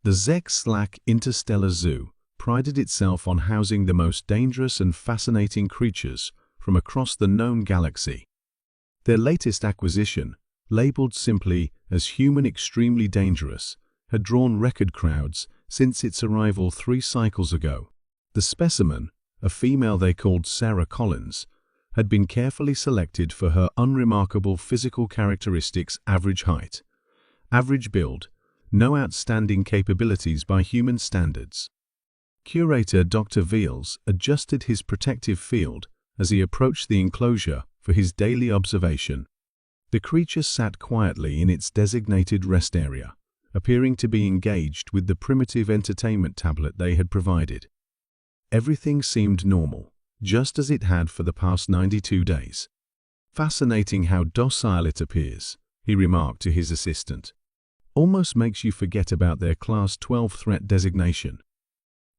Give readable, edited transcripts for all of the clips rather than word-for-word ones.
The HFY Interstellar Zoo prided itself on housing the most dangerous and fascinating creatures from across the known galaxy. Their latest acquisition, labeled simply as Human Extremely Dangerous, had drawn record crowds since its arrival 3 cycles ago. The specimen, a female they called Sarah Collins, had been carefully selected for her unremarkable physical characteristics: average height, average build, no outstanding capabilities by human standards. Curator Dr. Veals adjusted his protective field as he approached the enclosure for his daily observation. The creature sat quietly in its designated rest area, appearing to be engaged with the primitive entertainment tablet they had provided. Everything seemed normal, just as it had for the past 92 days. "Fascinating how docile it appears," he remarked to his assistant. "Almost makes you forget about their Class 12 threat designation."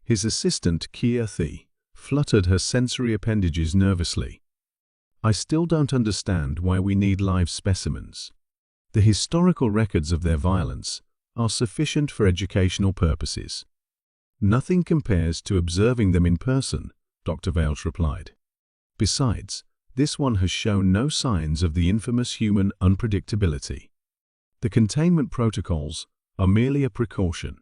His assistant, Kia Thi, fluttered her sensory appendages nervously. "I still don't understand why we need live specimens. The historical records of their violence are sufficient for educational purposes." "Nothing compares to observing them in person," Dr. Veals replied. "Besides, this one has shown no signs of the infamous human unpredictability. The containment protocols are merely a precaution."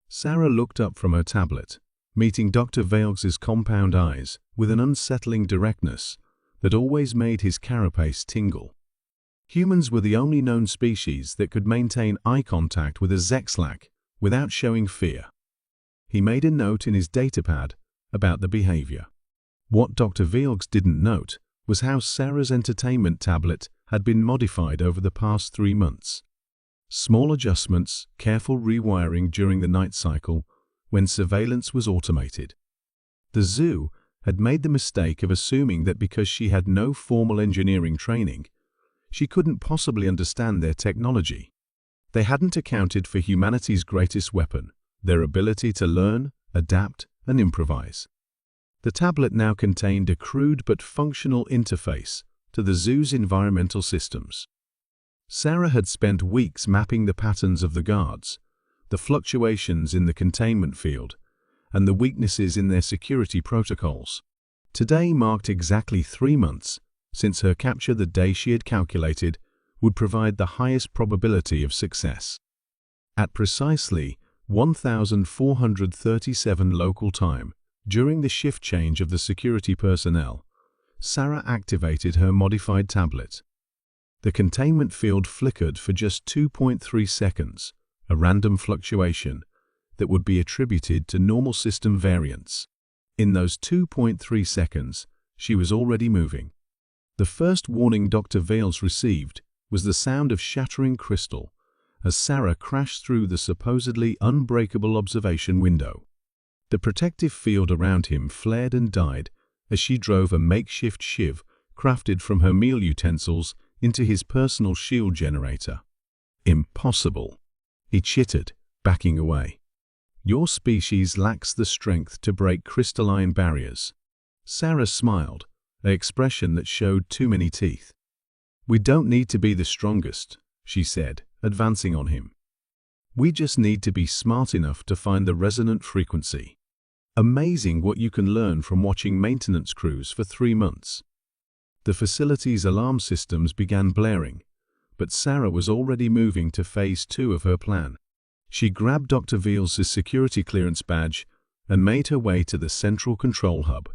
Sarah looked up from her tablet, meeting Dr. Veals's compound eyes with an unsettling directness that always made his carapace tingle. Humans were the only known species that could maintain eye contact with a HFY without showing fear. He made a note in his datapad about the behavior. What Dr. Veals didn't note was how Sarah's entertainment tablet had been modified over the past 3 months. Small adjustments, careful rewiring during the night cycle when surveillance was automated. The zoo had made the mistake of assuming that because she had no formal engineering training, she couldn't possibly understand their technology. They hadn't accounted for humanity's greatest weapon, their ability to learn, adapt, and improvise. The tablet now contained a crude but functional interface to the zoo's environmental systems. Sarah had spent weeks mapping the patterns of the guards, the fluctuations in the containment field, and the weaknesses in their security protocols. Today marked exactly 3 months since her capture, the day she had calculated would provide the highest probability of success. At precisely 1437 local time, during the shift change of the security personnel, Sarah activated her modified tablet. The containment field flickered for just 2.3 seconds, a random fluctuation that would be attributed to normal system variance. In those 2.3 seconds, she was already moving. The first warning Dr. Veals received was the sound of shattering crystal as Sarah crashed through the supposedly unbreakable observation window. The protective field around him flared and died as she drove a makeshift shiv crafted from her meal utensils into his personal shield generator. "Impossible," he chittered, backing away. "Your species lacks the strength to break crystalline barriers." Sarah smiled, an expression that showed too many teeth. "We don't need to be the strongest," she said, advancing on him. "We just need to be smart enough to find the resonant frequency." Amazing what you can learn from watching maintenance crews for 3 months. The facility's alarm systems began blaring, but Sarah was already moving to phase 2 of her plan. She grabbed Dr. Veals' security clearance badge and made her way to the central control hub.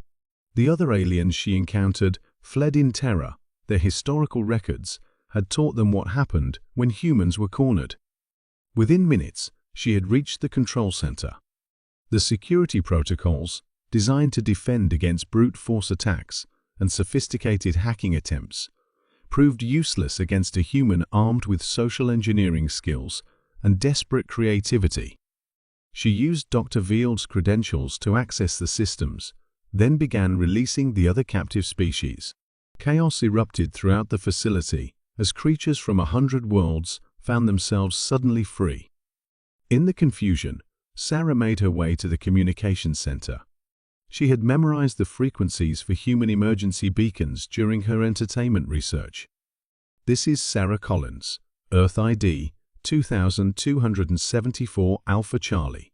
The other aliens she encountered fled in terror. Their historical records had taught them what happened when humans were cornered. Within minutes, she had reached the control center. The security protocols, designed to defend against brute force attacks and sophisticated hacking attempts, proved useless against a human armed with social engineering skills and desperate creativity. She used Dr. Veals' credentials to access the systems, then began releasing the other captive species. Chaos erupted throughout the facility as creatures from 100 worlds found themselves suddenly free. In the confusion, Sarah made her way to the communications center. She had memorized the frequencies for human emergency beacons during her entertainment research. "This is Sarah Collins, Earth ID 2274 Alpha Charlie,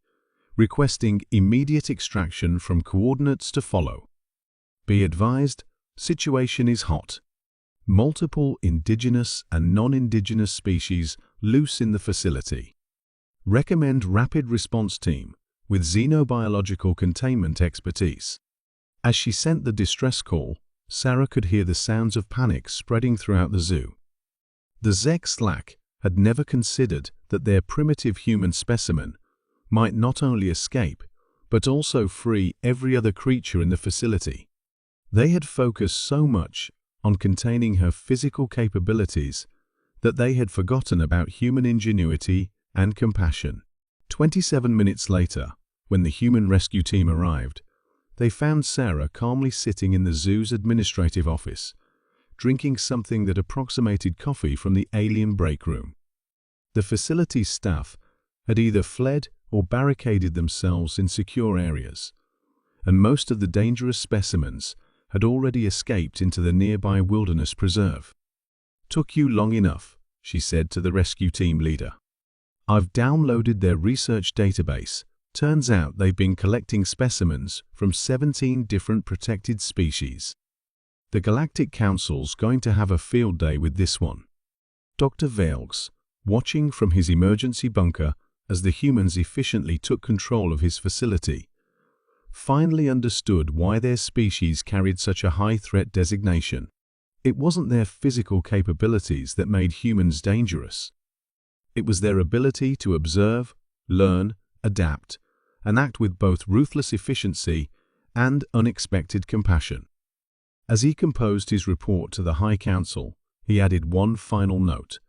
requesting immediate extraction from coordinates to follow. Be advised, situation is hot. Multiple indigenous and non-indigenous species loose in the facility. Recommend rapid response team with xenobiological containment expertise. As she sent the distress call, Sarah could hear the sounds of panic spreading throughout the zoo. The Zek/Slack had never considered that their primitive human specimen might not only escape, but also free every other creature in the facility. They had focused so much on containing her physical capabilities that they had forgotten about human ingenuity and compassion. 27 minutes later, when the human rescue team arrived, they found Sarah calmly sitting in the zoo's administrative office, drinking something that approximated coffee from the alien break room. The facility's staff had either fled or barricaded themselves in secure areas, and most of the dangerous specimens had already escaped into the nearby wilderness preserve. "Took you long enough," she said to the rescue team leader. "I've downloaded their research database. Turns out they've been collecting specimens from 17 different protected species. The Galactic Council's going to have a field day with this one." Dr. Veilgs, watching from his emergency bunker as the humans efficiently took control of his facility, finally understood why their species carried such a high threat designation. It wasn't their physical capabilities that made humans dangerous. It was their ability to observe, learn, adapt, and act with both ruthless efficiency and unexpected compassion. As he composed his report to the High Council, he added one final note: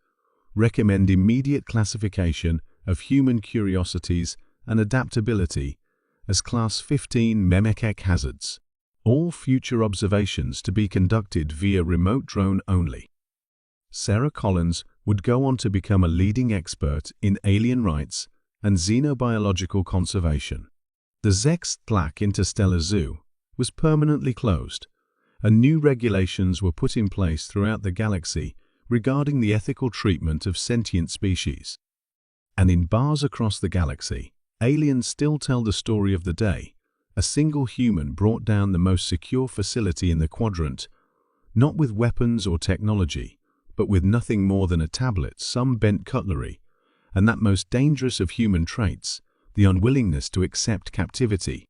recommend immediate classification of human curiosities and adaptability as Class 15 Memekek hazards. All future observations to be conducted via remote drone only. Sarah Collins would go on to become a leading expert in alien rights and xenobiological conservation. The Zek/Slack Interstellar Zoo was permanently closed, and new regulations were put in place throughout the galaxy regarding the ethical treatment of sentient species. And in bars across the galaxy, aliens still tell the story of the day. A single human brought down the most secure facility in the quadrant, not with weapons or technology, but with nothing more than a tablet, some bent cutlery, and that most dangerous of human traits, the unwillingness to accept captivity.